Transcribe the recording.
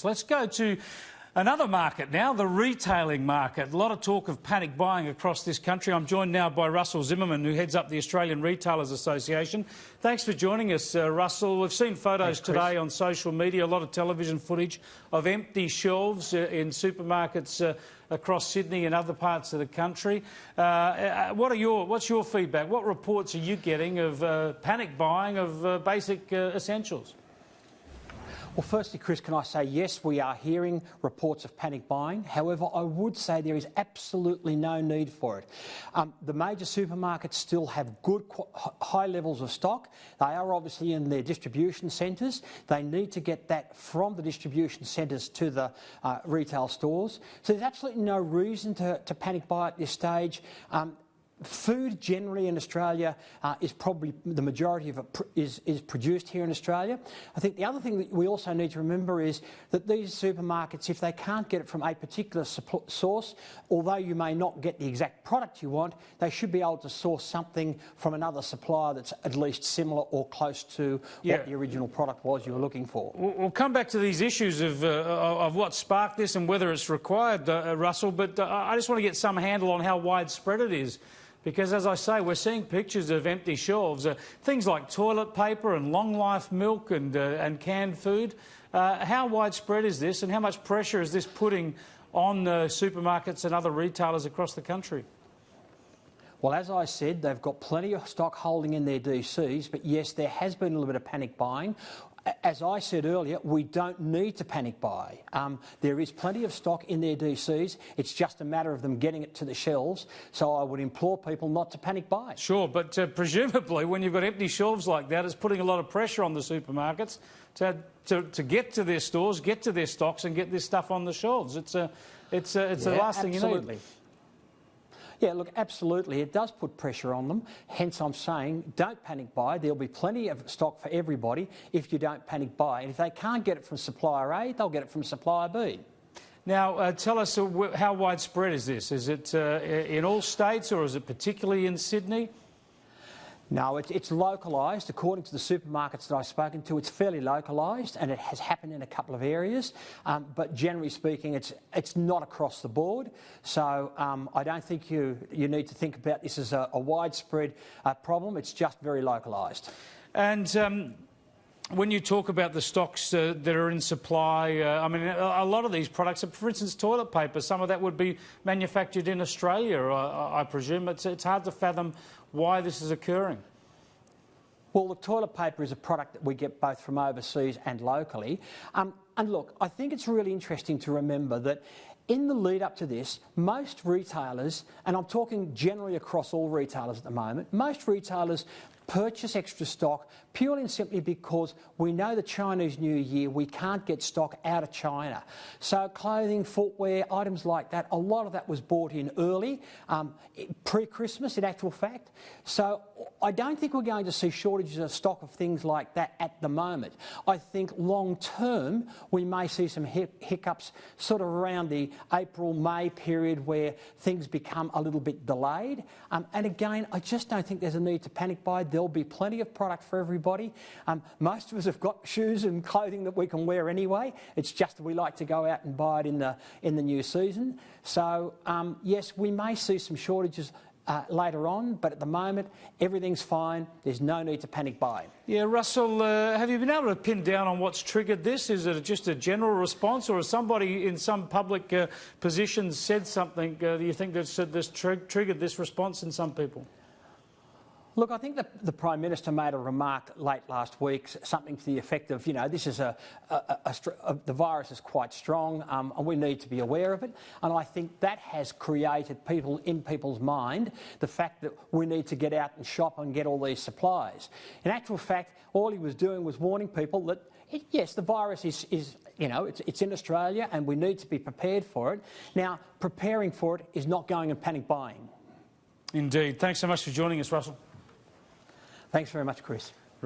Let's go to another market now, the retailing market. A lot of talk of panic buying across this country. I'm joined now by Russell Zimmerman, who heads up the Australian Retailers Association. Thanks for joining us, Russell. We've seen photos today on social media, a lot of television footage of empty shelves in supermarkets across Sydney and other parts of the country. What's your feedback? What reports are you getting of panic buying of basic essentials? Well, firstly, Chris, can I say, yes, we are hearing reports of panic buying. However, I would say there is absolutely no need for it. The major supermarkets still have good, high levels of stock. They are obviously in their distribution centres. They need to get that from the distribution centres to the retail stores. So there's absolutely no reason to panic buy at this stage. Food generally in Australia is probably the majority of it is produced here in Australia. I think the other thing that we also need to remember is that these supermarkets, if they can't get it from a particular source, although you may not get the exact product you want, they should be able to source something from another supplier that's at least similar or close to what the original product was you were looking for. We'll come back to these issues of what sparked this and whether it's required, Russell, but I just want to get some handle on how widespread it is. Because, as I say, we're seeing pictures of empty shelves, things like toilet paper and long-life milk and canned food. How widespread is this, and how much pressure is this putting on supermarkets and other retailers across the country? Well, as I said, they've got plenty of stock holding in their DCs, but yes, there has been a little bit of panic buying. As I said earlier, we don't need to panic buy. There is plenty of stock in their DCs. It's just a matter of them getting it to the shelves. So I would implore people not to panic buy. Sure, but presumably when you've got empty shelves like that, it's putting a lot of pressure on the supermarkets to get to their stores, get to their stocks and get this stuff on the shelves. It's the last thing you need. Yeah, look, absolutely. It does put pressure on them. Hence, I'm saying don't panic buy. There'll be plenty of stock for everybody if you don't panic buy. And if they can't get it from supplier A, they'll get it from supplier B. Now, tell us how widespread is this? Is it in all states or is it particularly in Sydney? No, it's localised. According to the supermarkets that I've spoken to, it's fairly localised and it has happened in a couple of areas. But generally speaking, it's not across the board. So I don't think you need to think about this as a widespread problem. It's just very localised. And when you talk about the stocks that are in supply, I mean, a lot of these products, for instance, toilet paper, some of that would be manufactured in Australia, I presume. It's hard to fathom why this is occurring. Well, the toilet paper is a product that we get both from overseas and locally. And look, I think it's really interesting to remember that in the lead up to this, most retailers, and I'm talking generally across all retailers at the moment, most retailers purchase extra stock purely and simply because we know the Chinese New Year, we can't get stock out of China. So clothing, footwear, items like that, a lot of that was bought in early, pre-Christmas in actual fact. So I don't think we're going to see shortages of stock of things like that at the moment. I think long term we may see some hiccups sort of around the April-May period where things become a little bit delayed. And again, I just don't think there's a need to panic buy. There'll be plenty of product for everybody. Most of us have got shoes and clothing that we can wear anyway. It's just that we like to go out and buy it in the new season. So yes, we may see some shortages later on, but at the moment everything's fine. There's no need to panic buy. Yeah, Russell, have you been able to pin down on what's triggered this? Is it just a general response, or has somebody in some public position said something? Do you think that's triggered this response in some people? Look, I think the Prime Minister made a remark late last week, something to the effect of, you know, this is the virus is quite strong and we need to be aware of it. And I think that has created in people's mind the fact that we need to get out and shop and get all these supplies. In actual fact, all he was doing was warning people that, yes, the virus is you know, it's in Australia and we need to be prepared for it. Now, preparing for it is not going and panic buying. Indeed. Thanks so much for joining us, Russell. Thanks very much, Chris.